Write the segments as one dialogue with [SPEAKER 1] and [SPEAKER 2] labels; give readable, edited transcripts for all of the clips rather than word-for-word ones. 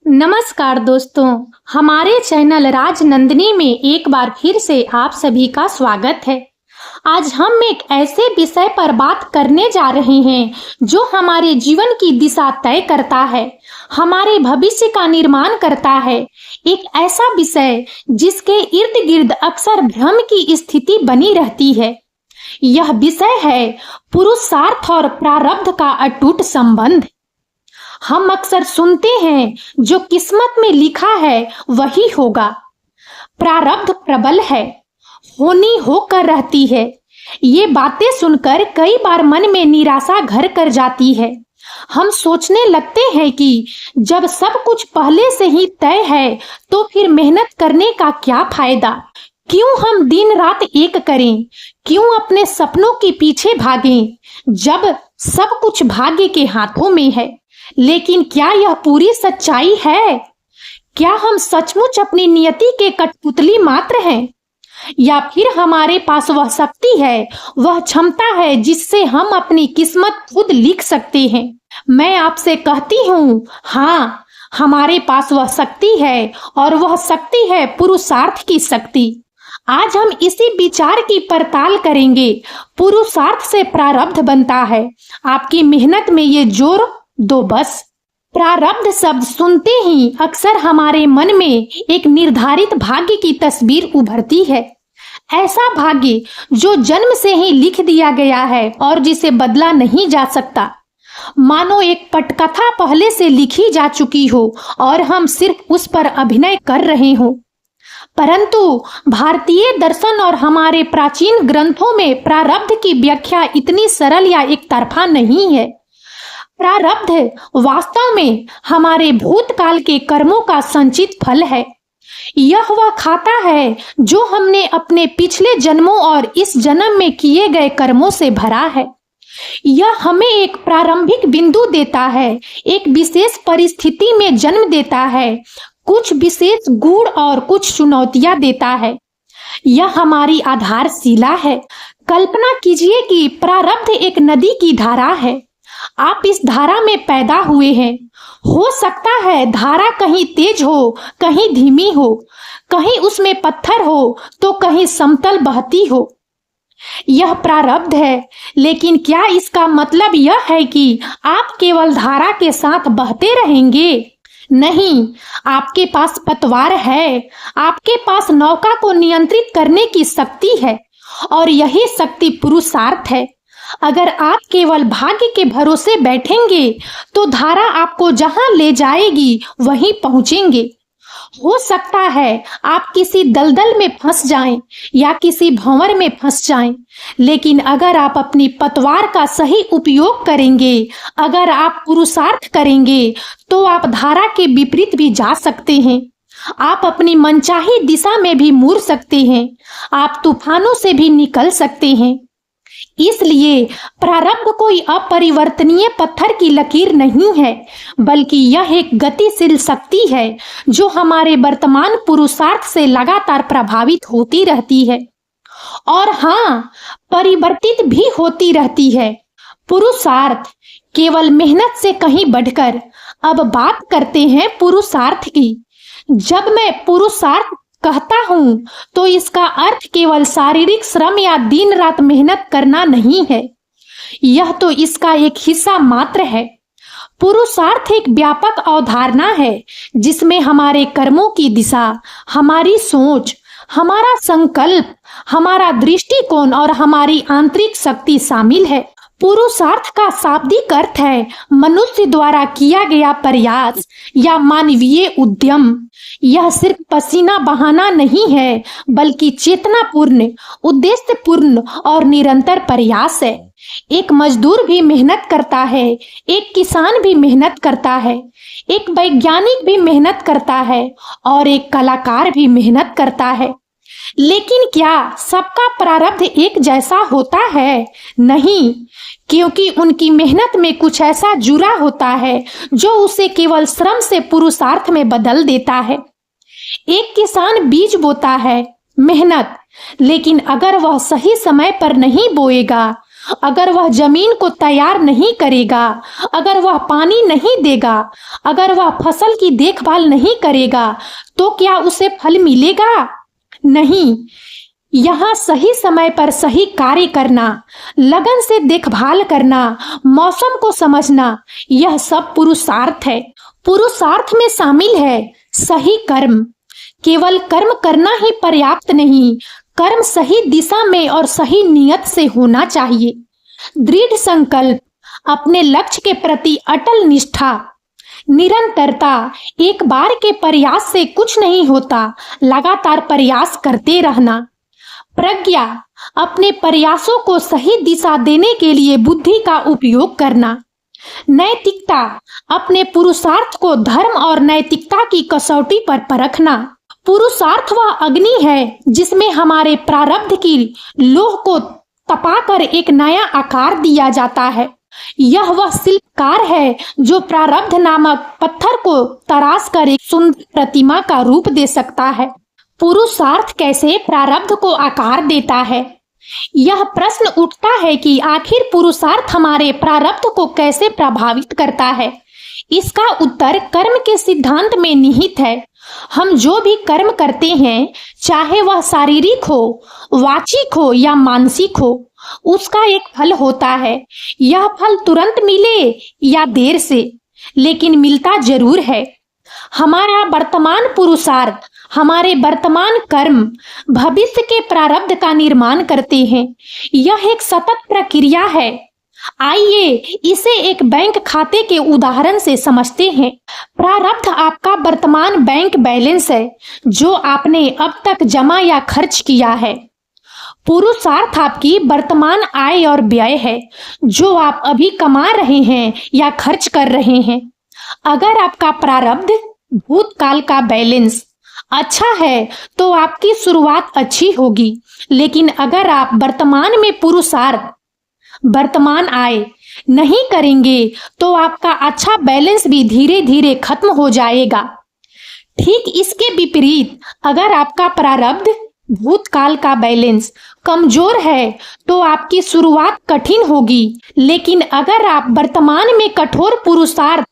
[SPEAKER 1] नमस्कार दोस्तों, हमारे चैनल राजनंदिनी में एक बार फिर से आप सभी का स्वागत है। आज हम एक ऐसे विषय पर बात करने जा रहे हैं जो हमारे जीवन की दिशा तय करता है, हमारे भविष्य का निर्माण करता है। एक ऐसा विषय जिसके इर्द गिर्द अक्सर भ्रम की स्थिति बनी रहती है। यह विषय है पुरुषार्थ और प्रारब्ध का अटूट संबंध। हम अक्सर सुनते हैं, जो किस्मत में लिखा है वही होगा। प्रारब्ध प्रबल है, होनी होकर रहती है। ये बातें सुनकर कई बार मन में निराशा घर कर जाती है। हम सोचने लगते हैं कि जब सब कुछ पहले से ही तय है तो फिर मेहनत करने का क्या फायदा। क्यों हम दिन रात एक करें, क्यों अपने सपनों के पीछे भागें जब सब कुछ भाग्य के हाथों में है। लेकिन क्या यह पूरी सच्चाई है? क्या हम सचमुच अपनी नियति के कठपुतली मात्र हैं, या फिर हमारे पास वह शक्ति है, वह क्षमता है जिससे हम अपनी किस्मत खुद लिख सकते हैं? मैं आपसे कहती हूँ, हाँ, हमारे पास वह शक्ति है और वह शक्ति है पुरुषार्थ की शक्ति। आज हम इसी विचार की पड़ताल करेंगे। पुरुषार्थ से प्रारब्ध बनता है, आपकी मेहनत में ये जोर दो बस। प्रारब्ध शब्द सुनते ही अक्सर हमारे मन में एक निर्धारित भाग्य की तस्वीर उभरती है। ऐसा भाग्य जो जन्म से ही लिख दिया गया है और जिसे बदला नहीं जा सकता। मानो एक पटकथा पहले से लिखी जा चुकी हो और हम सिर्फ उस पर अभिनय कर रहे हो। परंतु भारतीय दर्शन और हमारे प्राचीन ग्रंथों में प्रारब्ध की व्याख्या इतनी सरल या एक तरफा नहीं है। प्रारब्ध वास्तव में हमारे भूतकाल के कर्मों का संचित फल है। यह वह खाता है जो हमने अपने पिछले जन्मों और इस जन्म में किए गए कर्मों से भरा है। यह हमें एक प्रारंभिक बिंदु देता है, एक विशेष परिस्थिति में जन्म देता है, कुछ विशेष गुण और कुछ चुनौतियां देता है। यह हमारी आधारशिला है। कल्पना कीजिए कि प्रारब्ध एक नदी की धारा है। आप इस धारा में पैदा हुए हैं। हो सकता है धारा कहीं तेज हो, कहीं धीमी हो, कहीं उसमें पत्थर हो तो कहीं समतल बहती हो। यह प्रारब्ध है, लेकिन क्या इसका मतलब यह है कि आप केवल धारा के साथ बहते रहेंगे? नहीं, आपके पास पतवार है, आपके पास नौका को नियंत्रित करने की शक्ति है, और यही शक्ति पुरुषार्थ है। अगर आप केवल भाग्य के भरोसे बैठेंगे तो धारा आपको जहां ले जाएगी वहीं पहुंचेंगे। हो सकता है आप किसी दलदल में फंस जाएं या किसी भंवर में फंस जाएं, लेकिन अगर आप अपनी पतवार का सही उपयोग करेंगे, अगर आप पुरुषार्थ करेंगे, तो आप धारा के विपरीत भी जा सकते हैं। आप अपनी मनचाही दिशा में भी मुड़ सकते हैं। आप तूफानों से भी निकल सकते हैं। इसलिए प्रारब्ध कोई अपरिवर्तनीय पत्थर की लकीर नहीं है, बल्कि यह एक गतिशील शक्ति है जो हमारे वर्तमान पुरुषार्थ से लगातार प्रभावित होती रहती है, और हाँ, परिवर्तित भी होती रहती है। पुरुषार्थ केवल मेहनत से कहीं बढ़कर। अब बात करते हैं पुरुषार्थ की। जब मैं पुरुषार्थ कहता हूं तो इसका अर्थ केवल शारीरिक श्रम या दिन रात मेहनत करना नहीं है। यह तो इसका एक हिस्सा मात्र है। पुरुषार्थ एक व्यापक अवधारणा है जिसमें हमारे कर्मों की दिशा, हमारी सोच, हमारा संकल्प, हमारा दृष्टिकोण और हमारी आंतरिक शक्ति शामिल है। पुरुषार्थ का शाब्दिक अर्थ है मनुष्य द्वारा किया गया प्रयास या मानवीय उद्यम। यह सिर्फ पसीना बहाना नहीं है, बल्कि चेतनापूर्ण, उद्देश्यपूर्ण और निरंतर प्रयास है। एक मजदूर भी मेहनत करता है, एक किसान भी मेहनत करता है, एक वैज्ञानिक भी मेहनत करता है और एक कलाकार भी मेहनत करता है। लेकिन क्या सबका प्रारब्ध एक जैसा होता है? नहीं, क्योंकि उनकी मेहनत में कुछ ऐसा जुड़ा होता है जो उसे केवल श्रम से पुरुषार्थ में बदल देता है। एक किसान बीज बोता है, मेहनत, लेकिन अगर वह सही समय पर नहीं बोएगा, अगर वह जमीन को तैयार नहीं करेगा, अगर वह पानी नहीं देगा, अगर वह फसल की देखभाल नहीं करेगा, तो क्या उसे फल मिलेगा? नहीं। यहाँ सही समय पर सही कार्य करना, लगन से देखभाल करना, मौसम को समझना, यह सब पुरुषार्थ है। पुरुषार्थ में शामिल है सही कर्म। केवल कर्म करना ही पर्याप्त नहीं, कर्म सही दिशा में और सही नियत से होना चाहिए। दृढ़ संकल्प, अपने लक्ष्य के प्रति अटल निष्ठा, निरंतरता। एक बार के प्रयास से कुछ नहीं होता, लगातार प्रयास करते रहना। प्रज्ञा, अपने प्रयासों को सही दिशा देने के लिए बुद्धि का उपयोग करना। नैतिकता, अपने पुरुषार्थ को धर्म और नैतिकता की कसौटी पर परखना। पुरुषार्थ वह अग्नि है जिसमें हमारे प्रारब्ध की लोह को तपाकर एक नया आकार दिया जाता है। यह वह शिल्पकार है जो प्रारब्ध नामक पत्थर को तराश कर एक सुंदर प्रतिमा का रूप दे सकता है। पुरुषार्थ कैसे प्रारब्ध को आकार देता है? यह प्रश्न उठता है कि आखिर पुरुषार्थ हमारे प्रारब्ध को कैसे प्रभावित करता है। इसका उत्तर कर्म के सिद्धांत में निहित है। हम जो भी कर्म करते हैं, चाहे वह शारीरिक हो, वाचिक हो या मानसिक हो, उसका एक फल होता है। यह फल तुरंत मिले या देर से, लेकिन मिलता जरूर है। हमारा वर्तमान पुरुषार्थ, हमारे वर्तमान कर्म भविष्य के प्रारब्ध का निर्माण करते हैं। यह एक सतत प्रक्रिया है। आइए इसे एक बैंक खाते के उदाहरण से समझते हैं। प्रारब्ध आपका वर्तमान बैंक बैलेंस है जो आपने अब तक जमा या खर्च किया है। पुरुषार्थ आपकी वर्तमान आय और व्यय है जो आप अभी कमा रहे हैं या खर्च कर रहे हैं। अगर आपका प्रारब्ध भूतकाल का बैलेंस अच्छा है तो आपकी शुरुआत अच्छी होगी, लेकिन अगर आप वर्तमान में पुरुषार्थ वर्तमान आय नहीं करेंगे तो आपका अच्छा बैलेंस भी धीरे धीरे खत्म हो जाएगा। ठीक इसके विपरीत, अगर आपका प्रारब्ध भूतकाल का बैलेंस कमजोर है तो आपकी शुरुआत कठिन होगी, लेकिन अगर आप वर्तमान में कठोर पुरुषार्थ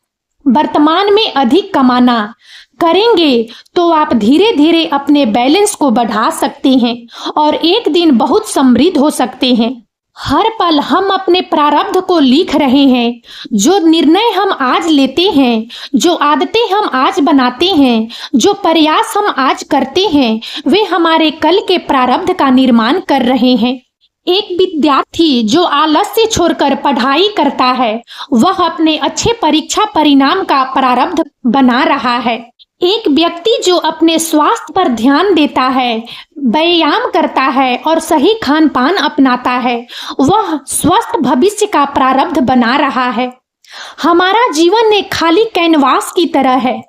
[SPEAKER 1] वर्तमान में अधिक कमाना करेंगे तो आप धीरे धीरे अपने बैलेंस को बढ़ा सकते हैं और एक दिन बहुत समृद्ध हो सकते हैं। हर पल हम अपने प्रारब्ध को लिख रहे हैं। जो निर्णय हम आज लेते हैं, जो आदतें हम आज बनाते हैं, जो प्रयास हम आज करते हैं, वे हमारे कल के प्रारब्ध का निर्माण कर रहे हैं। एक विद्यार्थी जो आलस्य छोड़कर पढ़ाई करता है, वह अपने अच्छे परीक्षा परिणाम का प्रारब्ध बना रहा है। एक व्यक्ति जो अपने स्वास्थ्य पर ध्यान देता है, व्यायाम करता है और सही खान पान अपनाता है, वह स्वस्थ भविष्य का प्रारब्ध बना रहा है। हमारा जीवन एक खाली कैनवास की तरह है।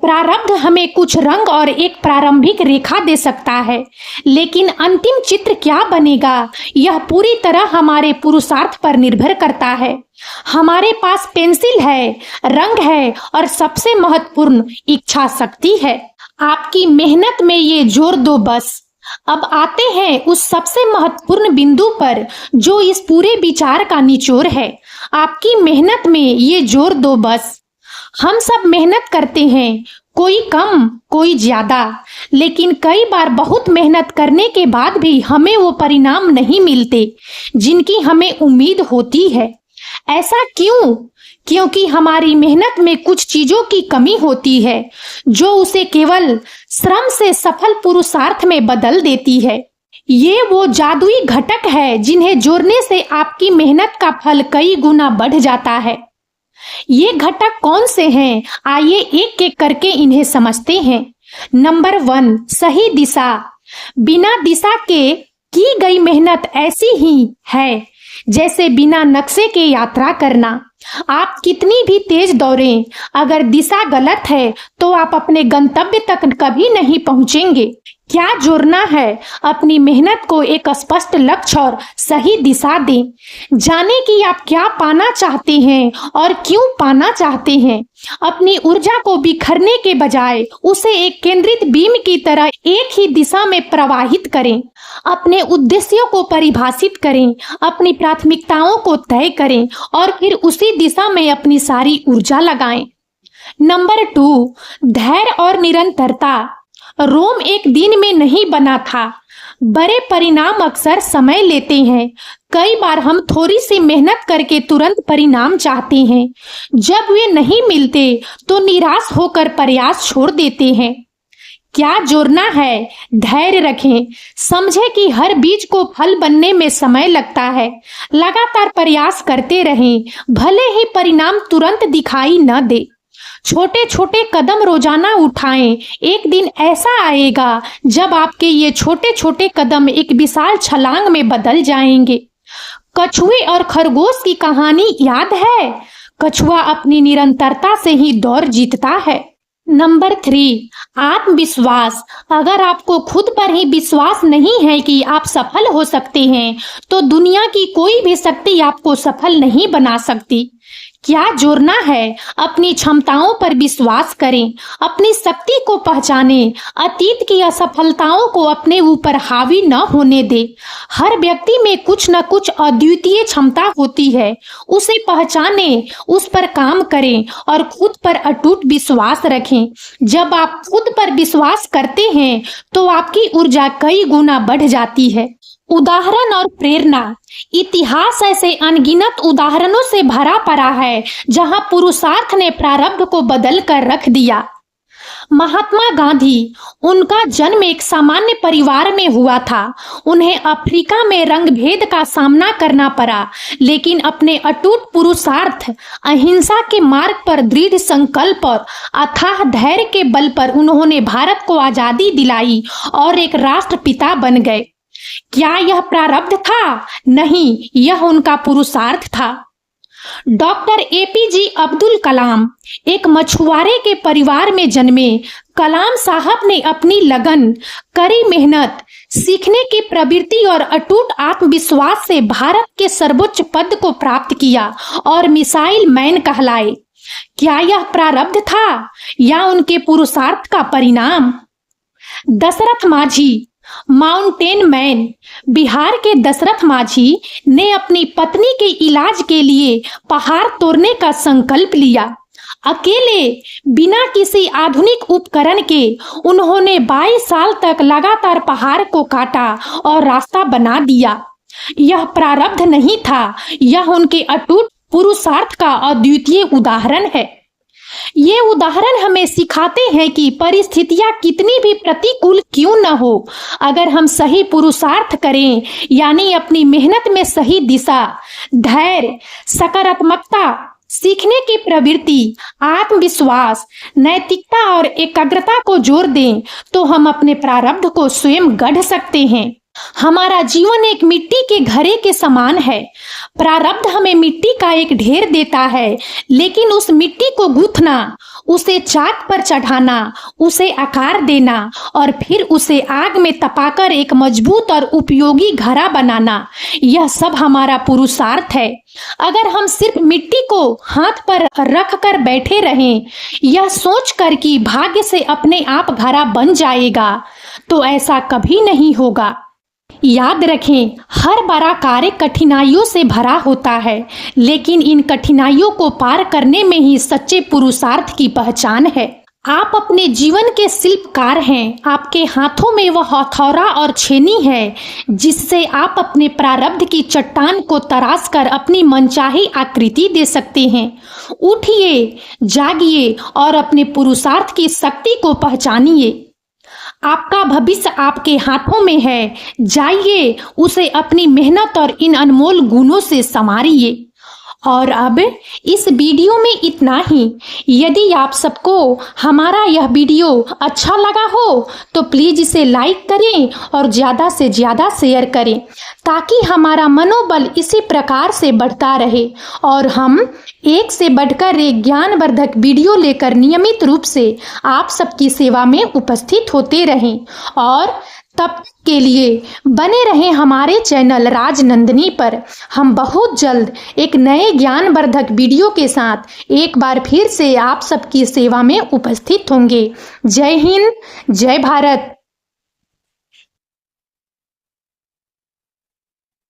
[SPEAKER 1] प्रारब्ध हमें कुछ रंग और एक प्रारंभिक रेखा दे सकता है, लेकिन अंतिम चित्र क्या बनेगा यह पूरी तरह हमारे पुरुषार्थ पर निर्भर करता है। हमारे पास पेंसिल है, रंग है और सबसे महत्वपूर्ण इच्छा शक्ति है। आपकी मेहनत में ये जोर दो बस। अब आते हैं उस सबसे महत्वपूर्ण बिंदु पर जो इस पूरे विचार का निचोड़ है। आपकी मेहनत में ये जोर दो बस। हम सब मेहनत करते हैं, कोई कम कोई ज्यादा, लेकिन कई बार बहुत मेहनत करने के बाद भी हमें वो परिणाम नहीं मिलते जिनकी हमें उम्मीद होती है। ऐसा क्यों? क्योंकि हमारी मेहनत में कुछ चीजों की कमी होती है जो उसे केवल श्रम से सफल पुरुषार्थ में बदल देती है। ये वो जादुई घटक है जिन्हें जोड़ने से आपकी मेहनत का फल कई गुना बढ़ जाता है। ये घटक कौन से हैं? आइए एक एक करके इन्हें समझते हैं। नंबर 1, सही दिशा। बिना दिशा के की गई मेहनत ऐसी ही है जैसे बिना नक्शे के यात्रा करना। आप कितनी भी तेज दौड़ें, अगर दिशा गलत है तो आप अपने गंतव्य तक कभी नहीं पहुंचेंगे। क्या जोड़ना है? अपनी मेहनत को एक स्पष्ट लक्ष्य और सही दिशा दें। जाने कि आप क्या पाना चाहते हैं और क्यों पाना चाहते हैं। अपनी ऊर्जा को बिखरने के बजाय उसे एक केंद्रित बीम की तरह एक ही दिशा में प्रवाहित करें। अपने उद्देश्यों को परिभाषित करें, अपनी प्राथमिकताओं को तय करें और फिर उसी दिशा में अपनी सारी ऊर्जा लगाएं। नंबर 2, धैर्य और निरंतरता। रोम एक दिन में नहीं बना था। बड़े परिणाम अक्सर समय लेते हैं। कई बार हम थोड़ी सी मेहनत करके तुरंत परिणाम चाहते हैं। जब वे नहीं मिलते तो निराश होकर प्रयास छोड़ देते हैं। क्या जोड़ना है? धैर्य रखें। समझें कि हर बीज को फल बनने में समय लगता है। लगातार प्रयास करते रहें, भले ही परिणाम तुरंत दिखाई न दे। छोटे छोटे कदम रोजाना उठाएं। एक दिन ऐसा आएगा जब आपके ये छोटे छोटे कदम एक विशाल छलांग में बदल जाएंगे। कछुए और खरगोश की कहानी याद है? कछुआ अपनी निरंतरता से ही दौड़ जीतता है। नंबर 3, आत्मविश्वास। अगर आपको खुद पर ही विश्वास नहीं है कि आप सफल हो सकते हैं तो दुनिया की कोई भी शक्ति आपको सफल नहीं बना सकती। क्या जोड़ना है? अपनी क्षमताओं पर विश्वास करें, अपनी शक्ति को पहचानें, अतीत की असफलताओं को अपने ऊपर हावी न होने दें। हर व्यक्ति में कुछ न कुछ अद्वितीय क्षमता होती है, उसे पहचानें, उस पर काम करें और खुद पर अटूट विश्वास रखें। जब आप खुद पर विश्वास करते हैं तो आपकी ऊर्जा कई गुना बढ़ जाती है। उदाहरण और प्रेरणा। इतिहास ऐसे अनगिनत उदाहरणों से भरा पड़ा है जहां पुरुषार्थ ने प्रारब्ध को बदल कर रख दिया। महात्मा गांधी, उनका जन्म एक सामान्य परिवार में हुआ था। उन्हें अफ्रीका में रंगभेद का सामना करना पड़ा, लेकिन अपने अटूट पुरुषार्थ, अहिंसा के मार्ग पर दृढ़ संकल्प और अथाह धैर्य के बल पर उन्होंने भारत को आजादी दिलाई और एक राष्ट्रपिता बन गए। क्या यह प्रारब्ध था? नहीं, यह उनका पुरुषार्थ था। डॉक्टर एपीजे अब्दुल कलाम एक मछुआरे के परिवार में जन्मे। कलाम साहब ने अपनी लगन, कड़ी मेहनत, सीखने की प्रवृत्ति और अटूट आत्मविश्वास से भारत के सर्वोच्च पद को प्राप्त किया और मिसाइल मैन कहलाए। क्या यह प्रारब्ध था या उनके पुरुषार्थ का परिणाम? दशरथ माझी, माउंटेन मैन। बिहार के दशरथ माझी ने अपनी पत्नी के इलाज के लिए पहाड़ तोड़ने का संकल्प लिया। अकेले, बिना किसी आधुनिक उपकरण के उन्होंने 22 साल तक लगातार पहाड़ को काटा और रास्ता बना दिया। यह प्रारब्ध नहीं था, यह उनके अटूट पुरुषार्थ का अद्वितीय उदाहरण है। ये उदाहरण हमें सिखाते हैं कि परिस्थितियां कितनी भी प्रतिकूल क्यों न हो, अगर हम सही पुरुषार्थ करें, यानी अपनी मेहनत में सही दिशा, धैर्य, सकारात्मकता, सीखने की प्रवृत्ति, आत्मविश्वास, नैतिकता और एकाग्रता को जोड़ दें, तो हम अपने प्रारब्ध को स्वयं गढ़ सकते हैं। हमारा जीवन एक मिट्टी के घड़े के समान है। प्रारब्ध हमें मिट्टी का एक ढेर देता है, लेकिन उस मिट्टी को गूंथना, उसे चाक पर चढ़ाना, उसे आकार देना और फिर उसे आग में तपाकर एक मजबूत और उपयोगी घड़ा बनाना, यह सब हमारा पुरुषार्थ है। अगर हम सिर्फ मिट्टी को हाथ पर रख कर बैठे रहें, यह सोचकर कि भाग्य से अपने आप घड़ा बन जाएगा, तो ऐसा कभी नहीं होगा। याद रखें, हर बड़ा कार्य कठिनाइयों से भरा होता है, लेकिन इन कठिनाइयों को पार करने में ही सच्चे पुरुषार्थ की पहचान है। आप अपने जीवन के शिल्पकार हैं। आपके हाथों में वह हथौड़ा और छेनी है जिससे आप अपने प्रारब्ध की चट्टान को तराश कर अपनी मनचाही आकृति दे सकते हैं। उठिए, जागिए और अपने पुरुषार्थ की शक्ति को पहचानिए। आपका भविष्य आपके हाथों में है। जाइए, उसे अपनी मेहनत और इन अनमोल गुणों से संवारिए। और अब इस वीडियो में इतना ही। यदि आप सबको हमारा यह वीडियो अच्छा लगा हो तो प्लीज़ इसे लाइक करें और ज़्यादा से ज़्यादा शेयर करें ताकि हमारा मनोबल इसी प्रकार से बढ़ता रहे और हम एक से बढ़कर एक ज्ञानवर्धक वीडियो लेकर नियमित रूप से आप सबकी सेवा में उपस्थित होते रहें। और तब तक के लिए बने रहें हमारे चैनल राजनंदिनी पर। हम बहुत जल्द एक नए ज्ञानवर्धक वीडियो के साथ एक बार फिर से आप सबकी सेवा में उपस्थित होंगे। जय हिंद, जय भारत।